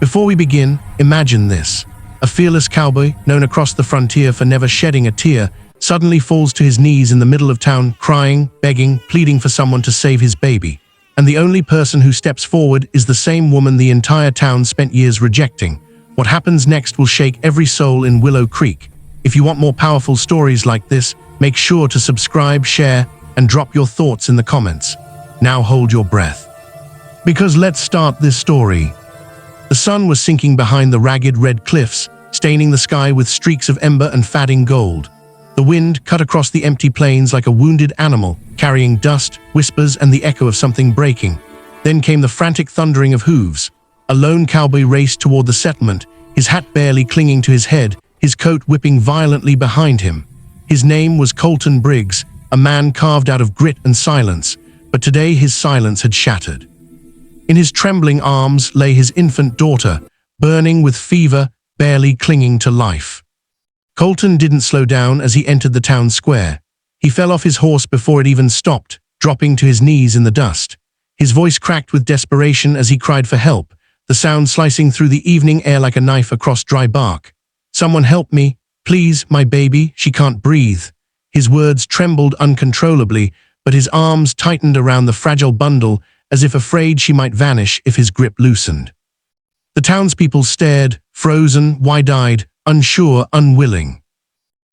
Before we begin, imagine this. A fearless cowboy, known across the frontier for never shedding a tear, suddenly falls to his knees in the middle of town, crying, begging, pleading for someone to save his baby. And the only person who steps forward is the same woman the entire town spent years rejecting. What happens next will shake every soul in Willow Creek. If you want more powerful stories like this, make sure to subscribe, share, and drop your thoughts in the comments. Now hold your breath, because let's start this story. The sun was sinking behind the ragged red cliffs, staining the sky with streaks of ember and fading gold. The wind cut across the empty plains like a wounded animal, carrying dust, whispers, and the echo of something breaking. Then came the frantic thundering of hooves. A lone cowboy raced toward the settlement, his hat barely clinging to his head, his coat whipping violently behind him. His name was Colton Briggs, a man carved out of grit and silence, but today his silence had shattered. In his trembling arms lay his infant daughter, burning with fever, barely clinging to life. Colton didn't slow down as he entered the town square. He fell off his horse before it even stopped, dropping to his knees in the dust. His voice cracked with desperation as he cried for help, the sound slicing through the evening air like a knife across dry bark. "Someone help me, please, my baby, she can't breathe." His words trembled uncontrollably, but his arms tightened around the fragile bundle as if afraid she might vanish if his grip loosened. The townspeople stared, frozen, wide-eyed, unsure, unwilling.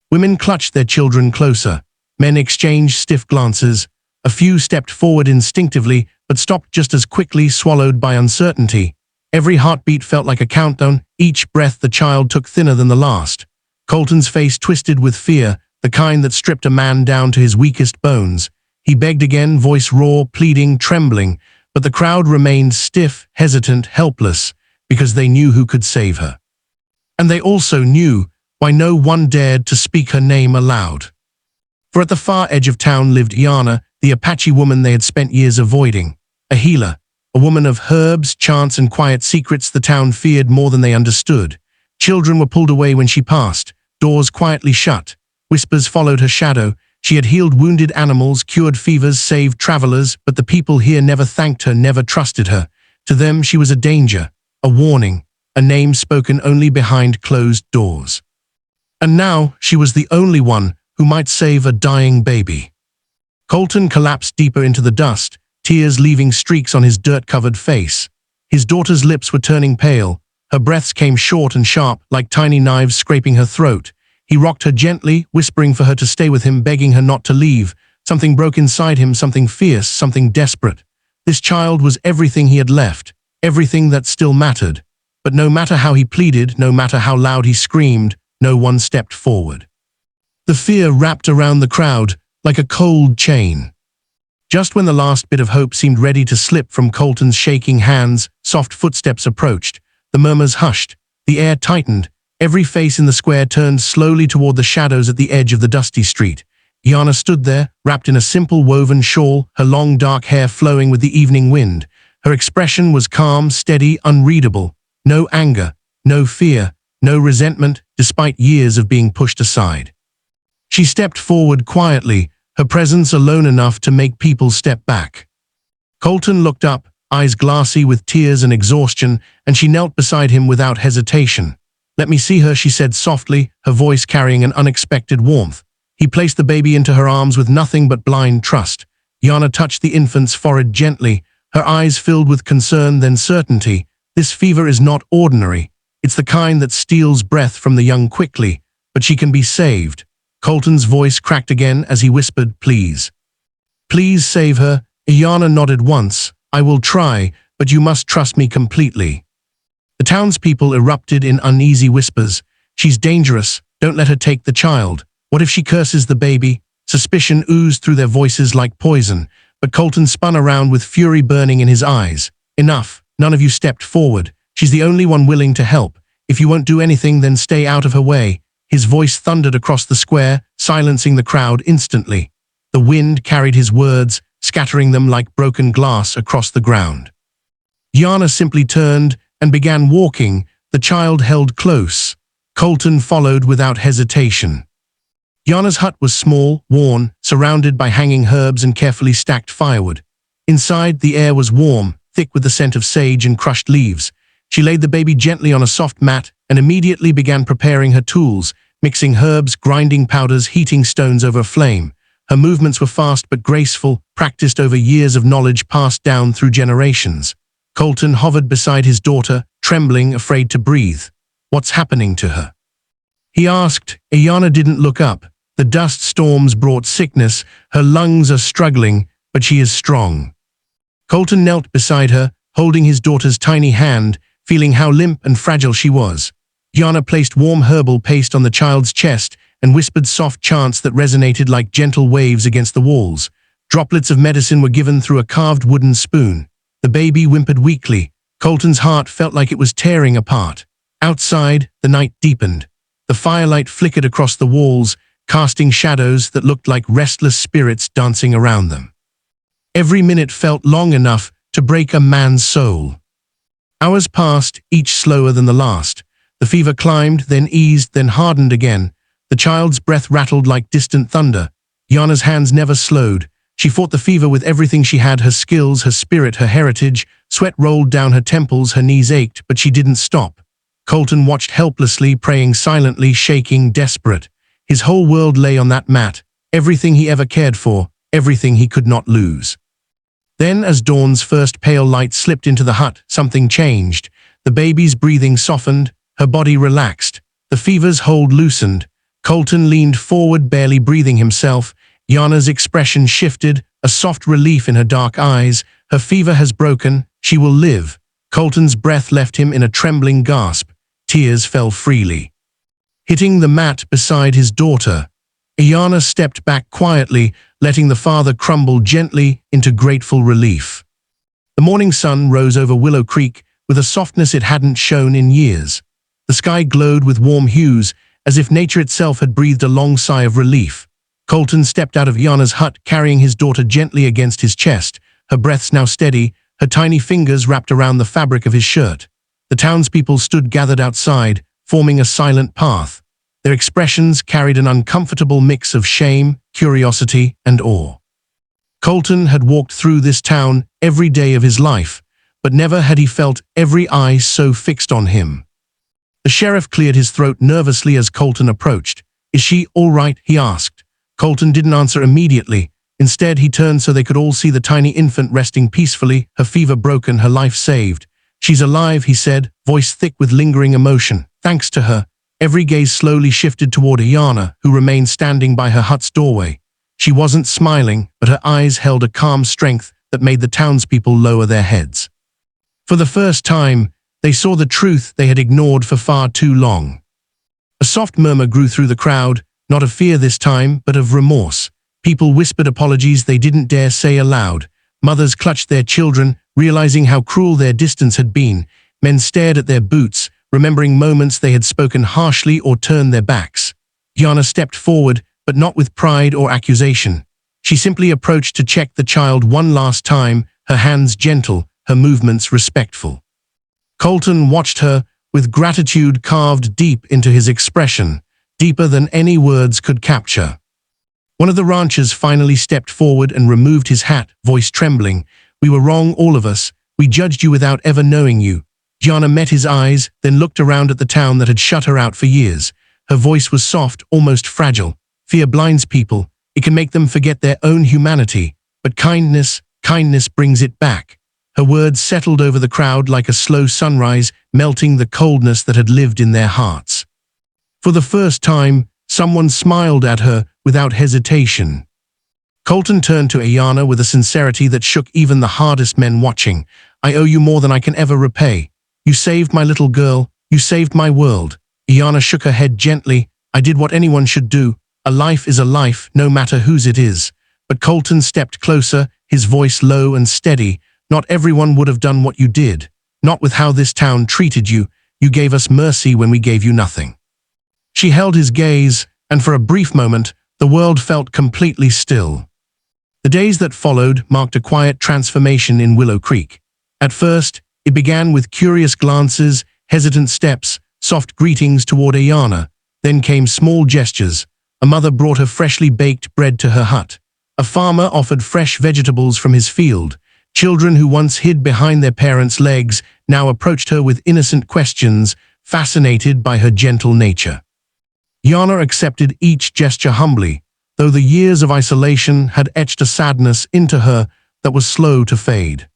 Women clutched their children closer. Men exchanged stiff glances. A few stepped forward instinctively, but stopped just as quickly, swallowed by uncertainty. Every heartbeat felt like a countdown, each breath the child took thinner than the last. Colton's face twisted with fear, the kind that stripped a man down to his weakest bones. He begged again, voice raw, pleading, trembling, but the crowd remained stiff, hesitant, helpless, because they knew who could save her. And they also knew why no one dared to speak her name aloud. For at the far edge of town lived Yana, the Apache woman they had spent years avoiding. A healer, a woman of herbs, chants, and quiet secrets the town feared more than they understood. Children were pulled away when she passed, doors quietly shut. Whispers followed her shadow. She had healed wounded animals, cured fevers, saved travelers, but the people here never thanked her, never trusted her. To them she was a danger, a warning, a name spoken only behind closed doors. And now she was the only one who might save a dying baby. Colton collapsed deeper into the dust, tears leaving streaks on his dirt-covered face. His daughter's lips were turning pale. Her breaths came short and sharp, like tiny knives scraping her throat. He rocked her gently, whispering for her to stay with him, begging her not to leave. Something broke inside him, something fierce, something desperate. This child was everything he had left, everything that still mattered. But no matter how he pleaded, no matter how loud he screamed, no one stepped forward. The fear wrapped around the crowd like a cold chain. Just when the last bit of hope seemed ready to slip from Colton's shaking hands, soft footsteps approached. The murmurs hushed. The air tightened. Every face in the square turned slowly toward the shadows at the edge of the dusty street. Yana stood there, wrapped in a simple woven shawl, her long dark hair flowing with the evening wind. Her expression was calm, steady, unreadable. No anger, no fear, no resentment, despite years of being pushed aside. She stepped forward quietly, her presence alone enough to make people step back. Colton looked up, eyes glassy with tears and exhaustion, and she knelt beside him without hesitation. "Let me see her," she said softly, her voice carrying an unexpected warmth. He placed the baby into her arms with nothing but blind trust. Yana touched the infant's forehead gently, her eyes filled with concern then certainty. This fever is not ordinary. It's the kind that steals breath from the young quickly, but she can be saved. Colton's voice cracked again as he whispered, "Please. Please save her." Yana nodded once. "I will try, but you must trust me completely." The townspeople erupted in uneasy whispers. "She's dangerous. Don't let her take the child. What if she curses the baby?" Suspicion oozed through their voices like poison, but Colton spun around with fury burning in his eyes. "Enough. None of you stepped forward. She's the only one willing to help. If you won't do anything, then stay out of her way." His voice thundered across the square, silencing the crowd instantly. The wind carried his words, scattering them like broken glass across the ground. Yana simply turned and began walking, the child held close. Colton followed without hesitation. Yana's hut was small, worn, surrounded by hanging herbs and carefully stacked firewood. Inside, the air was warm, thick with the scent of sage and crushed leaves. She laid the baby gently on a soft mat and immediately began preparing her tools, mixing herbs, grinding powders, heating stones over a flame. Her movements were fast but graceful, practiced over years of knowledge passed down through generations. Colton hovered beside his daughter, trembling, afraid to breathe. "What's happening to her?" he asked. Ayana didn't look up. The dust storms brought sickness. Her lungs are struggling, but she is strong. Colton knelt beside her, holding his daughter's tiny hand, feeling how limp and fragile she was. Ayana placed warm herbal paste on the child's chest and whispered soft chants that resonated like gentle waves against the walls. Droplets of medicine were given through a carved wooden spoon. The baby whimpered weakly. Colton's heart felt like it was tearing apart. Outside, the night deepened. The firelight flickered across the walls, casting shadows that looked like restless spirits dancing around them. Every minute felt long enough to break a man's soul. Hours passed, each slower than the last. The fever climbed, then eased, then hardened again. The child's breath rattled like distant thunder. Yana's hands never slowed. She fought the fever with everything she had, her skills, her spirit, her heritage. Sweat rolled down her temples, her knees ached, but she didn't stop. Colton watched helplessly, praying silently, shaking, desperate. His whole world lay on that mat, everything he ever cared for, everything he could not lose. Then, as dawn's first pale light slipped into the hut, something changed. The baby's breathing softened, her body relaxed, the fever's hold loosened. Colton leaned forward, barely breathing himself. Yana's expression shifted, a soft relief in her dark eyes. Her fever has broken, she will live. Colton's breath left him in a trembling gasp. Tears fell freely. Hitting the mat beside his daughter, Ayana stepped back quietly, letting the father crumble gently into grateful relief. The morning sun rose over Willow Creek with a softness it hadn't shown in years. The sky glowed with warm hues, as if nature itself had breathed a long sigh of relief. Colton stepped out of Ayana's hut, carrying his daughter gently against his chest, her breaths now steady, her tiny fingers wrapped around the fabric of his shirt. The townspeople stood gathered outside, forming a silent path. Their expressions carried an uncomfortable mix of shame, curiosity, and awe. Colton had walked through this town every day of his life, but never had he felt every eye so fixed on him. The sheriff cleared his throat nervously as Colton approached. "Is she all right?" he asked. Colton didn't answer immediately. Instead, he turned so they could all see the tiny infant resting peacefully, her fever broken, her life saved. "She's alive," he said, voice thick with lingering emotion. "Thanks to her." Every gaze slowly shifted toward Ayana, who remained standing by her hut's doorway. She wasn't smiling, but her eyes held a calm strength that made the townspeople lower their heads. For the first time, they saw the truth they had ignored for far too long. A soft murmur grew through the crowd, not of fear this time, but of remorse. People whispered apologies they didn't dare say aloud. Mothers clutched their children, realizing how cruel their distance had been. Men stared at their boots, remembering moments they had spoken harshly or turned their backs. Yana stepped forward, but not with pride or accusation. She simply approached to check the child one last time, her hands gentle, her movements respectful. Colton watched her, with gratitude carved deep into his expression, deeper than any words could capture. One of the ranchers finally stepped forward and removed his hat, voice trembling. "We were wrong, all of us. We judged you without ever knowing you." Yana met his eyes, then looked around at the town that had shut her out for years. Her voice was soft, almost fragile. "Fear blinds people. It can make them forget their own humanity. But kindness brings it back." Her words settled over the crowd like a slow sunrise, melting the coldness that had lived in their hearts. For the first time, someone smiled at her without hesitation. Colton turned to Ayana with a sincerity that shook even the hardest men watching. "I owe you more than I can ever repay. You saved my little girl. You saved my world." Ayana shook her head gently. "I did what anyone should do. A life is a life, no matter whose it is." But Colton stepped closer, his voice low and steady. "Not everyone would have done what you did. Not with how this town treated you. You gave us mercy when we gave you nothing." She held his gaze, and for a brief moment, the world felt completely still. The days that followed marked a quiet transformation in Willow Creek. At first, it began with curious glances, hesitant steps, soft greetings toward Ayana. Then came small gestures. A mother brought her freshly baked bread to her hut. A farmer offered fresh vegetables from his field. Children who once hid behind their parents' legs now approached her with innocent questions, fascinated by her gentle nature. Yana accepted each gesture humbly, though the years of isolation had etched a sadness into her that was slow to fade.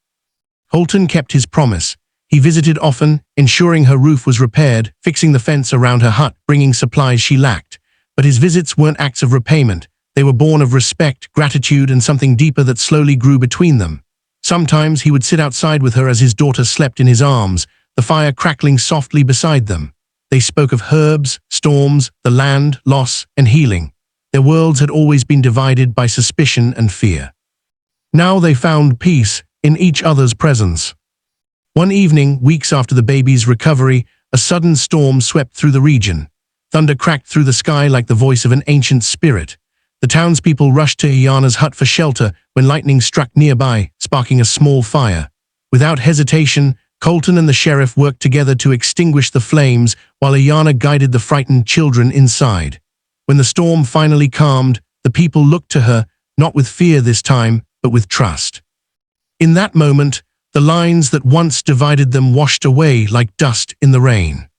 Colton kept his promise. He visited often, ensuring her roof was repaired, fixing the fence around her hut, bringing supplies she lacked. But his visits weren't acts of repayment. They were born of respect, gratitude, and something deeper that slowly grew between them. Sometimes he would sit outside with her as his daughter slept in his arms, the fire crackling softly beside them. They spoke of herbs, storms, the land, loss, and healing. Their worlds had always been divided by suspicion and fear. Now they found peace in each other's presence. One evening, weeks after the baby's recovery, a sudden storm swept through the region. Thunder cracked through the sky like the voice of an ancient spirit. The townspeople rushed to Iyana's hut for shelter when lightning struck nearby, sparking a small fire. Without hesitation, Colton and the sheriff worked together to extinguish the flames while Iyana guided the frightened children inside. When the storm finally calmed, the people looked to her, not with fear this time, but with trust. In that moment, the lines that once divided them washed away like dust in the rain.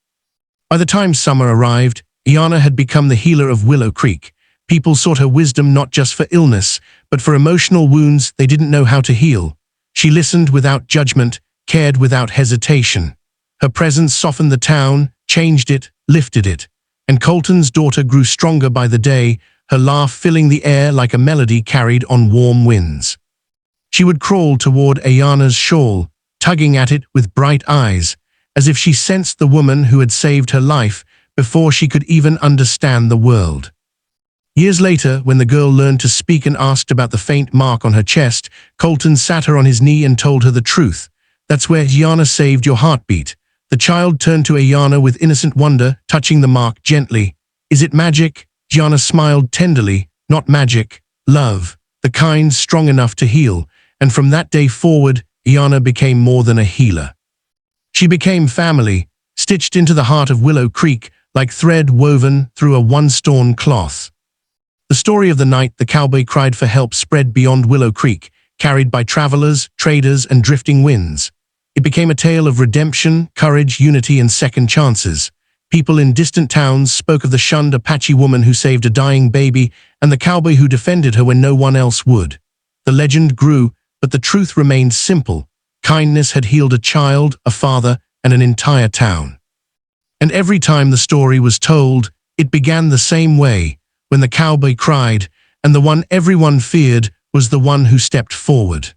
By the time summer arrived, Iyana had become the healer of Willow Creek. People sought her wisdom not just for illness, but for emotional wounds they didn't know how to heal. She listened without judgment, cared without hesitation. Her presence softened the town, changed it, lifted it. And Colton's daughter grew stronger by the day, her laugh filling the air like a melody carried on warm winds. She would crawl toward Ayana's shawl, tugging at it with bright eyes, as if she sensed the woman who had saved her life before she could even understand the world. Years later, when the girl learned to speak and asked about the faint mark on her chest, Colton sat her on his knee and told her the truth. That's where Ayana saved your heartbeat. The child turned to Ayana with innocent wonder, touching the mark gently. Is it magic? Ayana smiled tenderly. Not magic, love, the kind strong enough to heal. And from that day forward, Ayana became more than a healer. She became family, stitched into the heart of Willow Creek like thread woven through a once-torn cloth. The story of the night the cowboy cried for help spread beyond Willow Creek, carried by travelers, traders, and drifting winds. It became a tale of redemption, courage, unity, and second chances. People in distant towns spoke of the Shunned Apache woman who saved a dying baby and the cowboy who defended her when no one else would. The legend grew, but the truth remained simple. Kindness had healed a child, a father, and an entire town. And every time the story was told, it began the same way, when the cowboy cried, and the one everyone feared was the one who stepped forward.